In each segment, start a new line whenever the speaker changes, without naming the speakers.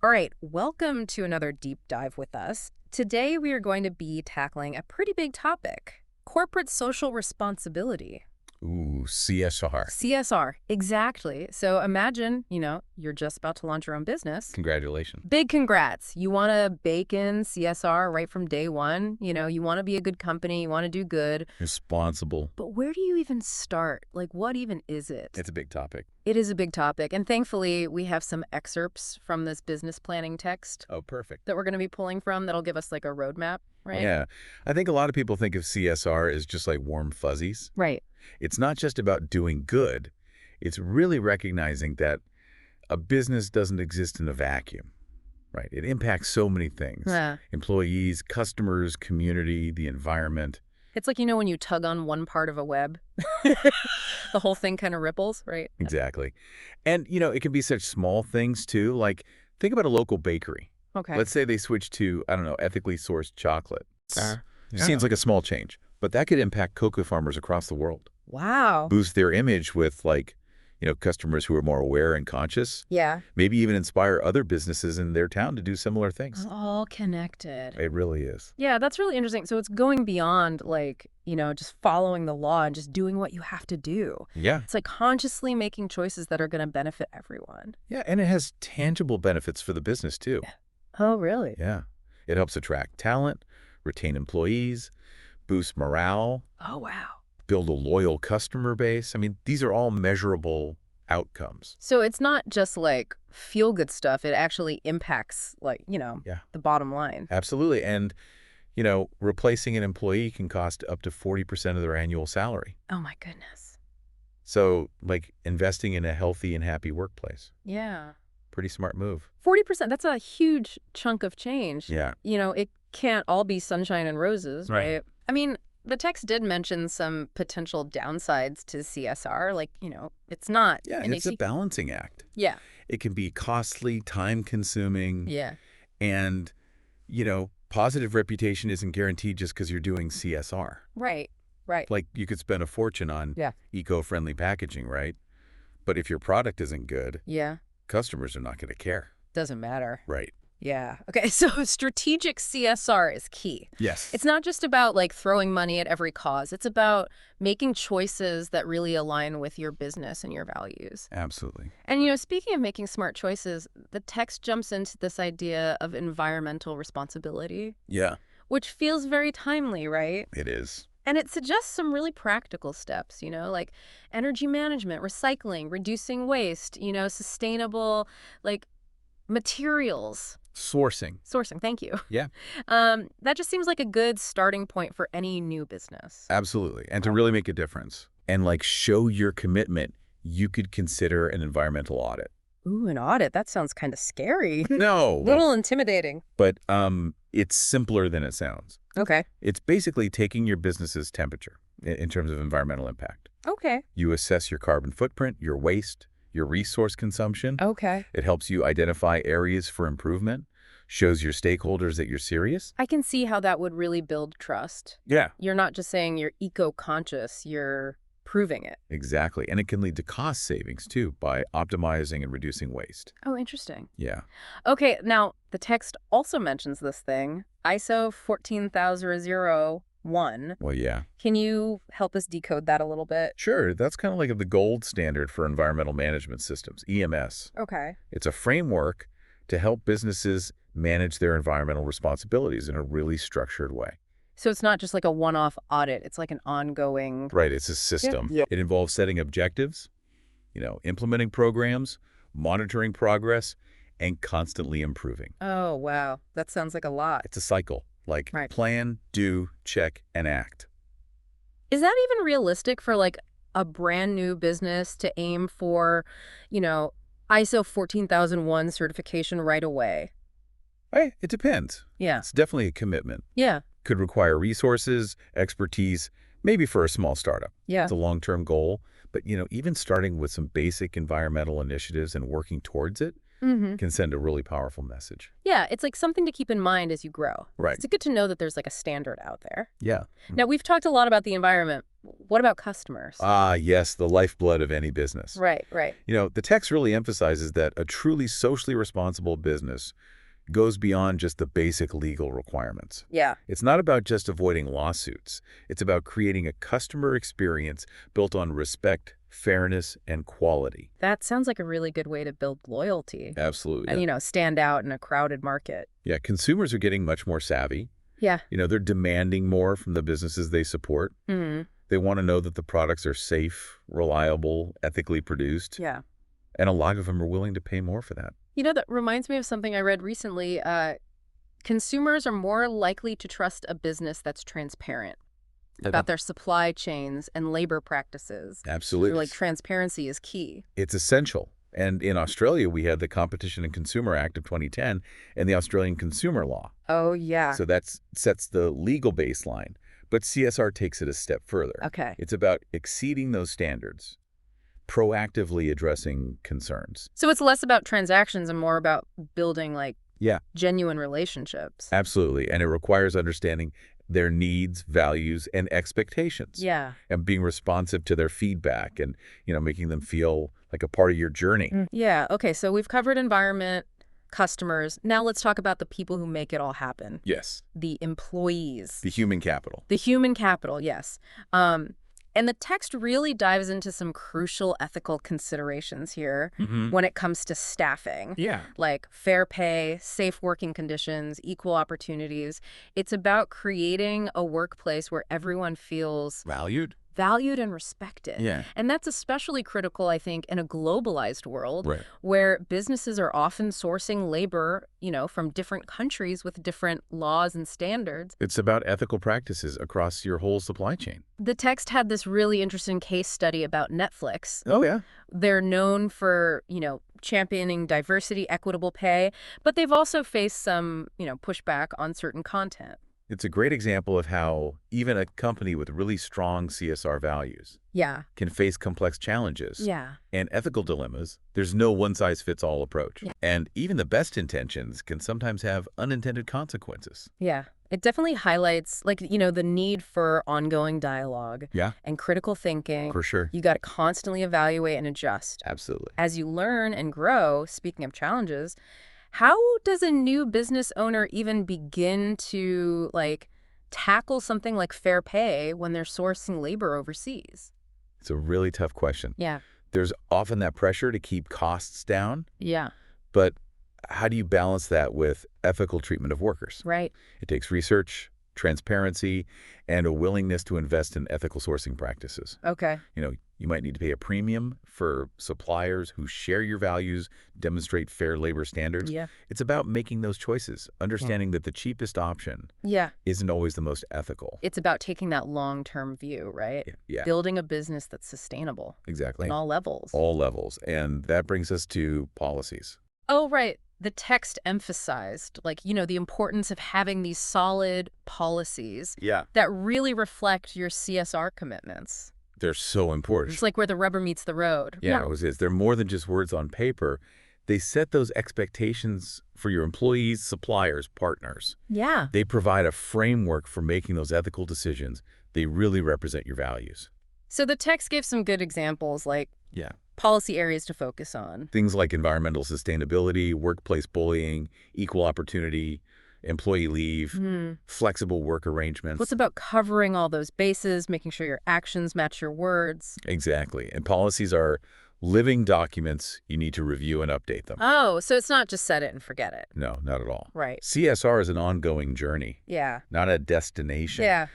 All right, welcome to another deep dive with us. Today we are going to be tackling a pretty big topic, corporate social responsibility.
Ooh, CSR.
CSR, exactly. So imagine, you're just about to launch your own business.
Congratulations.
Big congrats. You want to bake in CSR right from day one. You want to be a good company. You want to do good.
Responsible.
But where do you even start? Like, what even is it?
It's a big topic.
It is a big topic. And thankfully, we have some excerpts from this business planning text
Oh, perfect.
that we're going to be pulling from that'll give us like a roadmap, right?
Yeah. I think a lot of people think of CSR as just like warm fuzzies.
Right.
It's not just about doing good. It's really recognizing that a business doesn't exist in a vacuum, right? It impacts so many things.
Yeah.
Employees, customers, community, the environment.
It's like, when you tug on one part of a web, the whole thing kind of ripples, right?
Exactly. And, it can be such small things too. Like, think about a local bakery.
Okay.
Let's say they switch to, I don't know, ethically sourced chocolate.
Yeah.
Seems like a small change, but that could impact cocoa farmers across the world.
Wow.
Boost their image with, customers who are more aware and conscious.
Yeah.
Maybe even inspire other businesses in their town to do similar things.
All connected.
It really is.
Yeah, that's really interesting. So it's going beyond just following the law and just doing what you have to do.
Yeah.
It's like consciously making choices that are going to benefit everyone.
Yeah, and it has tangible benefits for the business too.
Oh, really?
Yeah. It helps attract talent, retain employees, boost morale.
Oh, wow.
Build a loyal customer base. I mean, these are all measurable outcomes.
So it's not just like feel-good stuff. It actually impacts the bottom line.
Absolutely. And, replacing an employee can cost up to 40% of their annual salary.
Oh, my goodness.
So, investing in a healthy and happy workplace.
Yeah.
Pretty smart move.
40%, that's a huge chunk of change.
Yeah.
It can't all be sunshine and roses,
Right.
right? I mean, the text did mention some potential downsides to CSR. It's not.
Yeah,
an
it's a balancing act.
Yeah.
It can be costly, time-consuming.
Yeah.
And, positive reputation isn't guaranteed just because you're doing CSR.
Right. Right.
Like, you could spend a fortune on eco-friendly packaging, right? But if your product isn't good,
Yeah.
customers are not going to care.
Doesn't matter.
Right.
Yeah. Okay, so strategic CSR is key.
Yes.
It's not just about throwing money at every cause. It's about making choices that really align with your business and your values.
Absolutely.
And speaking of making smart choices, the text jumps into this idea of environmental responsibility,
Yeah,
which feels very timely, right?
it is.
And it suggests some really practical steps, like energy management, recycling, reducing waste, sustainable materials.
Sourcing.
Thank you.
Yeah.
That just seems like a good starting point for any new business.
Absolutely. And to really make a difference and show your commitment, you could consider an environmental audit.
Ooh, an audit. That sounds kind of scary.
No.
A little intimidating.
But it's simpler than it sounds.
Okay.
It's basically taking your business's temperature in terms of environmental impact.
Okay.
You assess your carbon footprint, your waste, your resource consumption.
Okay.
It helps you identify areas for improvement, shows your stakeholders that you're serious.
I can see how that would really build trust.
Yeah.
You're not just saying you're eco-conscious, you're proving it.
Exactly. And it can lead to cost savings, too, by optimizing and reducing waste.
Oh, interesting.
Yeah.
Okay, now the text also mentions this thing, ISO 14001.
Well, yeah.
Can you help us decode that a little bit?
Sure. That's kind of like the gold standard for environmental management systems, EMS.
Okay.
It's a framework to help businesses manage their environmental responsibilities in a really structured way.
So it's not just like a one-off audit. It's like an ongoing...
Right. It's a system.
Yeah.
It involves setting objectives, implementing programs, monitoring progress, and constantly improving.
Oh, wow. That sounds like a lot.
It's a cycle.
Right.
Plan, do, check, and act.
Is that even realistic for a brand new business to aim for, ISO 14001 certification right away?
Right. It depends.
Yeah.
It's definitely a commitment.
Yeah.
Could require resources, expertise, maybe for a small startup.
Yeah.
It's a long-term goal. But, even starting with some basic environmental initiatives and working towards it can send a really powerful message.
Yeah, it's something to keep in mind as you grow.
Right.
It's good to know that there's a standard out there.
Yeah.
Now, we've talked a lot about the environment, What about customers?
Ah, yes, the lifeblood of any business.
Right, right.
The text really emphasizes that a truly socially responsible business goes beyond just the basic legal requirements.
Yeah.
It's not about just avoiding lawsuits. It's about creating a customer experience built on respect, fairness, and quality.
That sounds like a really good way to build loyalty
Absolutely.
and,
Yeah.
stand out in a crowded market.
Yeah, consumers are getting much more savvy.
Yeah.
They're demanding more from the businesses they support.
Hmm.
They want to know that the products are safe, reliable, ethically produced,
Yeah.
and a lot of them are willing to pay more for that.
That reminds me of something I read recently. Consumers are more likely to trust a business that's transparent about their supply chains and labor practices.
Absolutely.
Like transparency is key.
It's essential. And in Australia, we had the Competition and Consumer Act of 2010 and the Australian Consumer Law.
Oh, yeah.
So that sets the legal baseline. But CSR takes it a step further.
Okay.
It's about exceeding those standards, proactively addressing concerns.
So it's less about transactions and more about building
Yeah,
genuine relationships.
absolutely. And it requires understanding their needs, values, and expectations.
Yeah.
And being responsive to their feedback and, making them feel like a part of your journey.
Yeah. Okay. So we've covered environment, customers. Now let's talk about the people who make it all happen.
Yes.
The employees.
The human capital.
The human capital, yes. And the text really dives into some crucial ethical considerations here when it comes to staffing.
Yeah.
Like fair pay, safe working conditions, equal opportunities. It's about creating a workplace where everyone feels
Valued?
valued and respected.
Yeah.
And that's especially critical, I think, in a globalized world
Right.
where businesses are often sourcing labor, from different countries with different laws and standards.
It's about ethical practices across your whole supply chain.
The text had this really interesting case study about Netflix.
Oh, yeah.
They're known for, championing diversity, equitable pay, but they've also faced some, pushback on certain content.
It's a great example of how even a company with really strong CSR values
Yeah.
can face complex challenges
Yeah.
and ethical dilemmas. There's no one-size-fits-all approach.
Yeah.
And even the best intentions can sometimes have unintended consequences.
Yeah. It definitely highlights, the need for ongoing dialogue
Yeah,
and critical thinking.
for sure.
You got to constantly evaluate and adjust.
Absolutely.
As you learn and grow, speaking of challenges, how does a new business owner even begin to, tackle something like fair pay when they're sourcing labor overseas?
It's a really tough question.
Yeah.
There's often that pressure to keep costs down,
Yeah.
but how do you balance that with ethical treatment of workers?
Right.
It takes research, transparency, and a willingness to invest in ethical sourcing practices.
Okay.
You might need to pay a premium for suppliers who share your values, demonstrate fair labor standards.
Yeah.
It's about making those choices, understanding that the cheapest option
Yeah.
isn't always the most ethical.
It's about taking that long-term view, right?
Yeah,
Building a business that's sustainable
exactly.
in all levels.
All levels. And that brings us to policies.
Oh, right. The text emphasized, the importance of having these solid policies
Yeah.
that really reflect your CSR commitments.
They're so important.
It's like where the rubber meets the road.
Yeah, it is. They're more than just words on paper. They set those expectations for your employees, suppliers, partners.
Yeah.
They provide a framework for making those ethical decisions. They really represent your values.
So the text gave some good examples,
Yeah.
policy areas to focus on.
Things like environmental sustainability, workplace bullying, equal opportunity, employee leave, flexible work arrangements.
What's about covering all those bases, making sure your actions match your words?
Exactly. And policies are living documents. You need to review and update them.
Oh, so it's not just set it and forget it.
No, not at all.
Right.
CSR is an ongoing journey,
Yeah.
not a destination.
Yeah.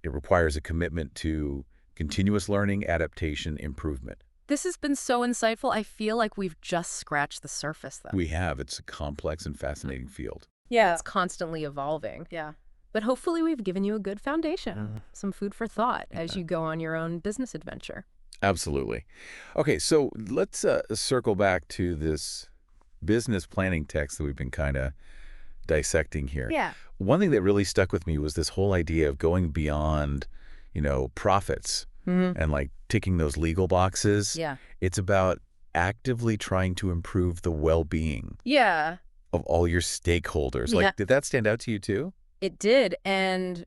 It requires a commitment to continuous learning, adaptation, improvement.
This has been so insightful. I feel like we've just scratched the surface, though.
We have. It's a complex and fascinating field.
Yeah. It's constantly evolving. Yeah. But hopefully we've given you a good foundation, some food for thought as you go on your own business adventure.
Absolutely. Okay, so let's circle back to this business planning text that we've been kind of dissecting here.
Yeah.
One thing that really stuck with me was this whole idea of going beyond, profits and ticking those legal boxes.
Yeah.
It's about actively trying to improve the well-being
Yeah.
of all your stakeholders.
Yeah.
Did that stand out to you too?
It did. And,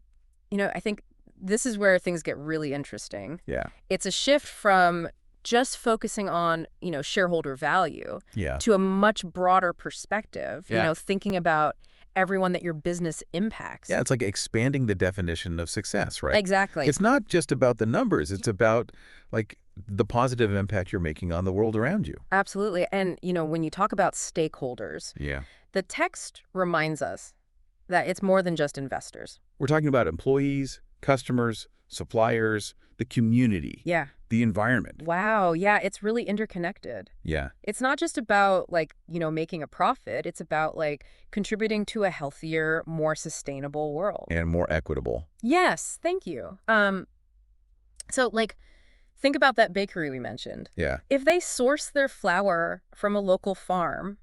I think this is where things get really interesting.
Yeah.
It's a shift from just focusing on, shareholder value
Yeah.
to a much broader perspective,
Yeah.
thinking about everyone that your business impacts.
Yeah, it's like expanding the definition of success, right?
Exactly.
It's not just about the numbers. It's about, like, the positive impact you're making on the world around you.
Absolutely. And, when you talk about stakeholders,
Yeah.
the text reminds us that it's more than just investors.
We're talking about employees, customers, suppliers, the community,
Yeah.
the environment.
Wow. Yeah, it's really interconnected.
Yeah.
It's not just about, making a profit. It's about, contributing to a healthier, more sustainable world.
And more equitable.
Yes, thank you. So, think about that bakery we mentioned.
Yeah.
If they source their flour from a local farm,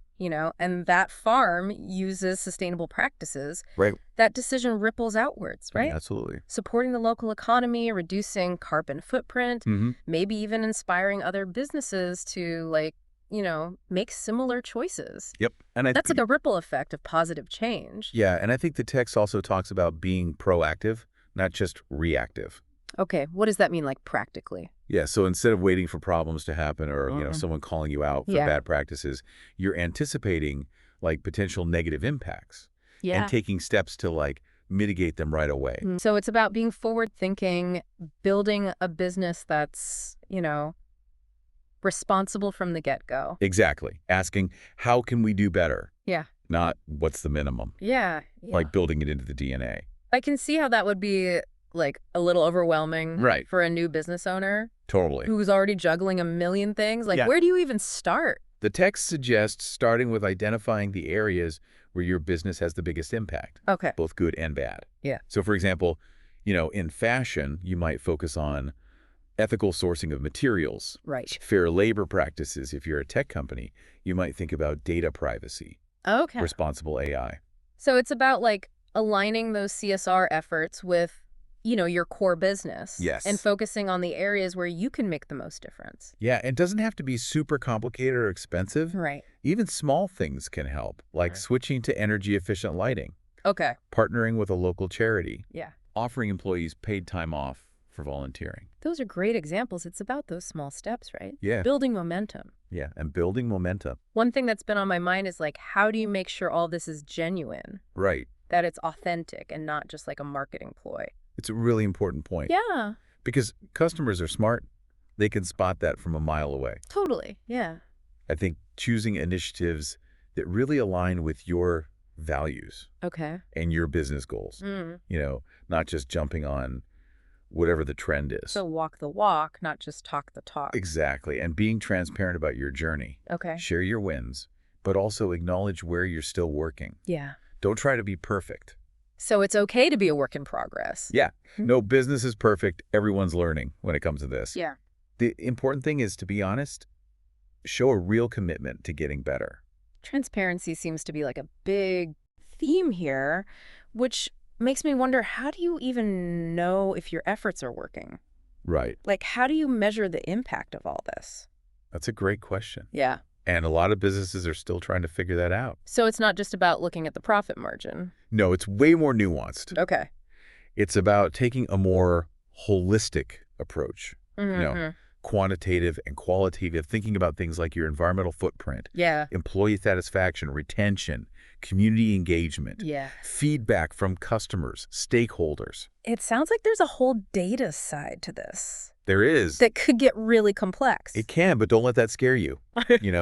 and that farm uses sustainable practices,
Right.
that decision ripples outwards, right?
Yeah, absolutely.
Supporting the local economy, reducing carbon footprint,
Mm-hmm.
maybe even inspiring other businesses to, make similar choices.
Yep. And
That's like a ripple effect of positive change.
Yeah, and I think the text also talks about being proactive, not just reactive.
Okay, what does that mean, practically?
Yeah, so instead of waiting for problems to happen or, someone calling you out for
Yeah.
bad practices, you're anticipating, potential negative impacts and taking steps to, mitigate them right away.
So it's about being forward-thinking, building a business that's, responsible from the get-go.
Exactly. Asking, how can we do better?
Yeah.
Not what's the minimum.
Yeah.
Like building it into the DNA.
I can see how that would be, a little overwhelming
Right.
for a new business owner
Totally.
who's already juggling a million things.
Yeah.
Where do you even start?
The text suggests starting with identifying the areas where your business has the biggest impact,
Okay.
both good and bad.
Yeah.
So, for example, in fashion, you might focus on ethical sourcing of materials,
Right.
fair labor practices. If you're a tech company, you might think about data privacy,
Okay.
responsible AI.
So it's about, aligning those CSR efforts with, your core business.
Yes.
And focusing on the areas where you can make the most difference.
Yeah, it doesn't have to be super complicated or expensive.
Right.
Even small things can help, like switching to energy-efficient lighting,
Okay.
partnering with a local charity,
Yeah.
offering employees paid time off for volunteering.
Those are great examples. It's about those small steps, right?
Yeah.
Building momentum.
Yeah, and building momentum.
One thing that's been on my mind is, how do you make sure all this is genuine?
Right.
That it's authentic and not just a marketing ploy.
It's a really important point.
Yeah,
Because customers are smart. They can spot that from a mile away.
totally. Yeah.
I think choosing initiatives that really align with your values
Okay.
and your business goals, not just jumping on whatever the trend is.
So walk the walk, not just talk the talk.
Exactly. And being transparent about your journey.
Okay.
Share your wins, but also acknowledge where you're still working.
Yeah.
Don't try to be perfect.
So it's okay to be a work in progress.
Yeah. No business is perfect. Everyone's learning when it comes to this.
Yeah.
The important thing is to be honest, show a real commitment to getting better.
Transparency seems to be a big theme here, which makes me wonder, how do you even know if your efforts are working?
Right.
How do you measure the impact of all this?
That's a great question.
Yeah.
And a lot of businesses are still trying to figure that out.
So it's not just about looking at the profit margin.
No, it's way more nuanced.
Okay.
It's about taking a more holistic approach,
Mm-hmm.
quantitative and qualitative, thinking about things like your environmental footprint,
Yeah.
employee satisfaction, retention, community engagement,
Yeah.
feedback from customers, stakeholders.
It sounds like there's a whole data side to this
There is.
that could get really complex.
It can, but don't let that scare you.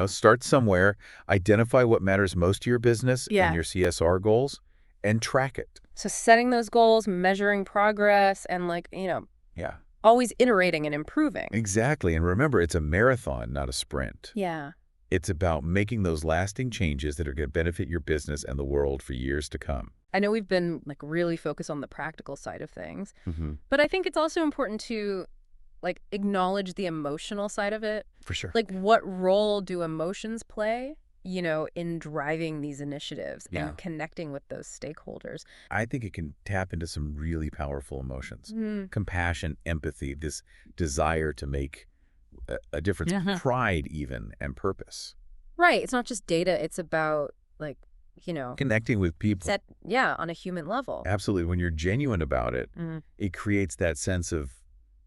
Start somewhere, identify what matters most to your business
Yeah.
and your CSR goals, and track it.
So setting those goals, measuring progress, and
Yeah,
always iterating and improving.
exactly. And remember, it's a marathon, not a sprint.
Yeah.
It's about making those lasting changes that are going to benefit your business and the world for years to come.
I know we've been really focused on the practical side of things,
Mm-hmm.
but I think it's also important to acknowledge the emotional side of it.
For sure.
What role do emotions play, in driving these initiatives
Yeah.
and connecting with those stakeholders?
I think it can tap into some really powerful emotions.
Mm.
Compassion, empathy, this desire to make a difference,
Uh-huh.
pride even, and purpose.
Right. It's not just data. It's about
Connecting with people.
on a human level.
Absolutely. When you're genuine about it,
Mhm.
it creates that sense of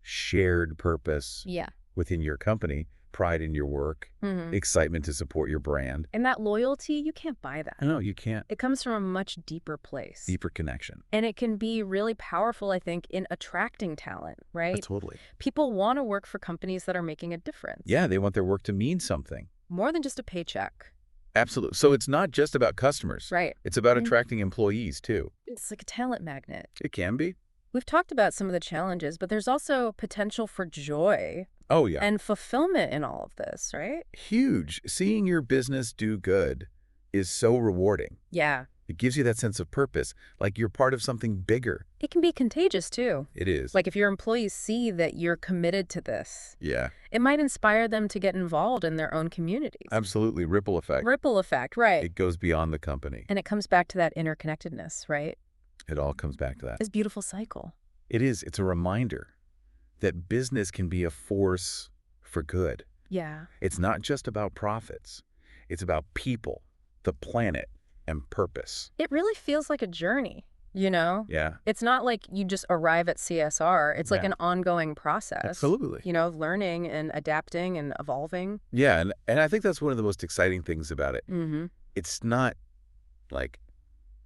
shared purpose
Yeah.
within your company, pride in your work,
Hmm.
excitement to support your brand.
And that loyalty, you can't buy that.
No, you can't.
It comes from a much deeper place.
Deeper connection.
And it can be really powerful, I think, in attracting talent, right?
Totally.
People want to work for companies that are making a difference.
Yeah, they want their work to mean something.
More than just a paycheck.
Absolutely. So it's not just about customers.
Right.
It's about
Mhm.
attracting employees, too.
It's like a talent magnet.
It can be.
We've talked about some of the challenges, but there's also potential for joy
Oh, yeah.
and fulfillment in all of this, right?
Huge. Seeing your business do good is so rewarding.
Yeah.
It gives you that sense of purpose, like you're part of something bigger.
It can be contagious, too.
It is.
Like if your employees see that you're committed to this,
Yeah,
it might inspire them to get involved in their own communities.
absolutely. Ripple effect.
Ripple effect, right.
It goes beyond the company.
And it comes back to that interconnectedness, right?
It all comes back to that.
This beautiful cycle.
It is. It's a reminder that business can be a force for good.
Yeah.
It's not just about profits. It's about people, the planet, and purpose.
It really feels like a journey, you know?
Yeah,
It's not like you just arrive at CSR. It's like
Yeah.
an ongoing process.
absolutely.
Learning and adapting and evolving.
Yeah, and I think that's one of the most exciting things about it.
Mm-hmm.
It's not like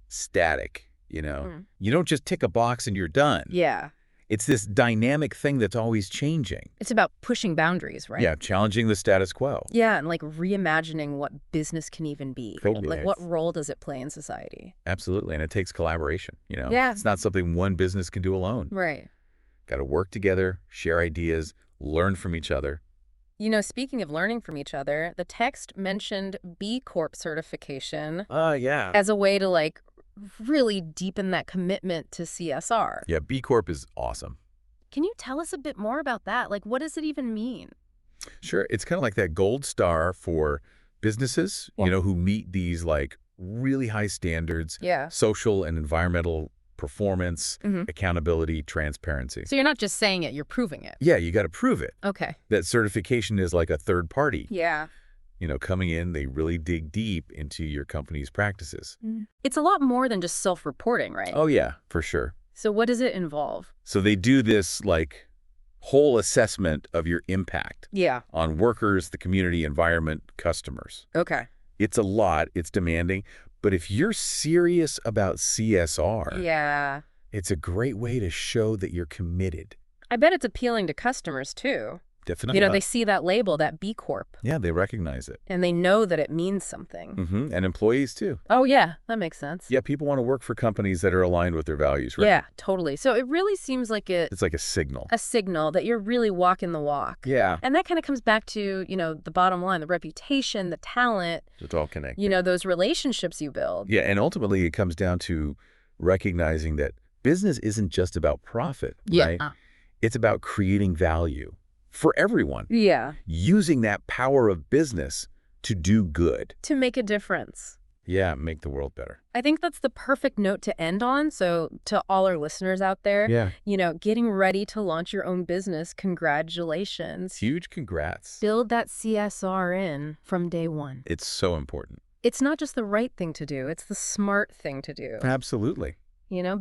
static,
Mm.
You don't just tick a box and you're done.
Yeah.
It's this dynamic thing that's always changing.
It's about pushing boundaries, right?
Yeah, challenging the status quo.
Yeah, and like reimagining what business can even be. Right?
Totally.
Like what role does it play in society?
Absolutely, and it takes collaboration,
Yeah.
It's not something one business can do alone.
Right.
Got to work together, share ideas, learn from each other.
Speaking of learning from each other, the text mentioned B Corp certification
Yeah.
as a way to like really deepen that commitment to CSR.
Yeah, B Corp is awesome.
Can you tell us a bit more about that? Like, what does it even mean?
Sure, it's kind of like that gold star for businesses,
Yeah.
who meet these like really high standards,
Yeah.
social and environmental performance,
Mhm.
accountability, transparency.
So you're not just saying it, you're proving it.
Yeah, you got to prove it.
Okay.
That certification is like a third party.
Yeah.
Coming in, they really dig deep into your company's practices.
It's a lot more than just self-reporting, right?
Oh, yeah, for sure.
So what does it involve?
So they do this like whole assessment of your impact
Yeah.
on workers, the community, environment, customers.
Okay.
It's a lot. It's demanding. But if you're serious about CSR,
Yeah.
it's a great way to show that you're committed.
I bet it's appealing to customers too.
Definitely.
They see that label, that B Corp,
Yeah, they recognize it.
and they know that it means something.
And employees, too.
Oh, yeah. That makes sense.
Yeah, people want to work for companies that are aligned with their values, right?
Yeah, totally. So it really seems like
It's like a signal.
a signal that you're really walking the walk.
Yeah.
And that kind of comes back to, the bottom line, the reputation, the talent,
It's all connected.
those relationships you build.
Yeah, and ultimately it comes down to recognizing that business isn't just about profit, right? It's about creating value for everyone,
Yeah.
using that power of business to do good.
To make a difference.
Yeah, make the world better.
I think that's the perfect note to end on. So to all our listeners out there,
Yeah.
getting ready to launch your own business, congratulations.
Huge congrats.
Build that CSR in from day one.
It's so important.
It's not just the right thing to do, it's the smart thing to do.
Absolutely.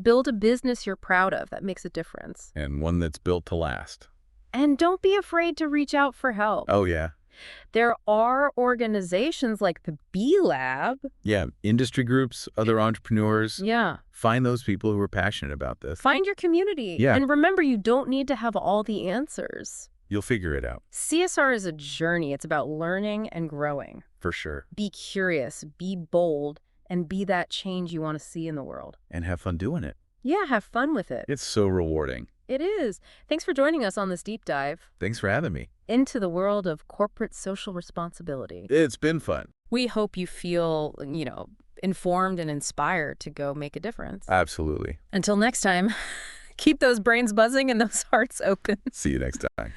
Build a business you're proud of that makes a difference.
And one that's built to last.
And don't be afraid to reach out for help.
Oh, yeah.
There are organizations like the B Lab.
Yeah, industry groups, other entrepreneurs.
Yeah.
Find those people who are passionate about this.
Find your community.
Yeah.
And remember, you don't need to have all the answers.
You'll figure it out.
CSR is a journey. It's about learning and growing.
For sure.
Be curious, be bold, and be that change you want to see in the world.
And have fun doing it.
Yeah, have fun with it.
It's so rewarding.
It is. Thanks for joining us on this deep dive
Thanks for having me.
into the world of corporate social responsibility.
It's been fun.
We hope you feel, informed and inspired to go make a difference.
Absolutely.
Until next time, keep those brains buzzing and those hearts open.
See you next time.